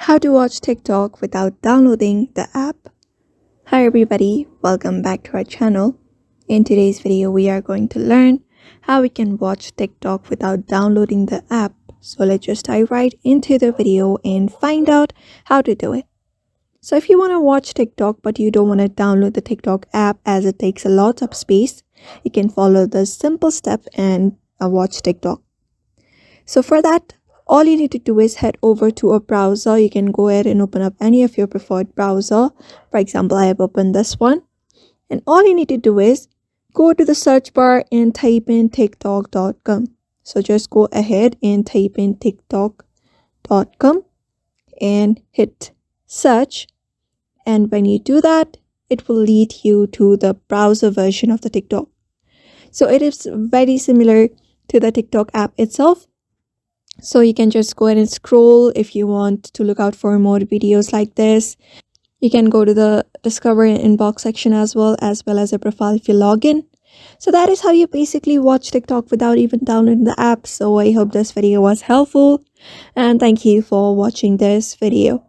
How to watch TikTok without downloading the app. Hi everybody, welcome back to our channel. In today's video, we are going to learn how we can watch TikTok without downloading the app. So let's just dive right into the video and find out how to do it. So if you want to watch TikTok but you don't want to download the TikTok app as it takes a lot of space, you can follow the simple step and watch TikTok. So for that, all you need to do is head over to a browser. You can go ahead and open up any of your preferred browser. For example, I have opened this one. And all you need to do is go to the search bar and type in tiktok.com. So just go ahead and type in tiktok.com and hit search. And when you do that, it will lead you to the browser version of the TikTok. So it is very similar to the TikTok app itself. So you can just go ahead and scroll if you want to look out for more videos like this. You can go to the Discover and Inbox section as well as a profile if you log in. So that is how you basically watch TikTok without even downloading the app. So I hope this video was helpful and thank you for watching this video.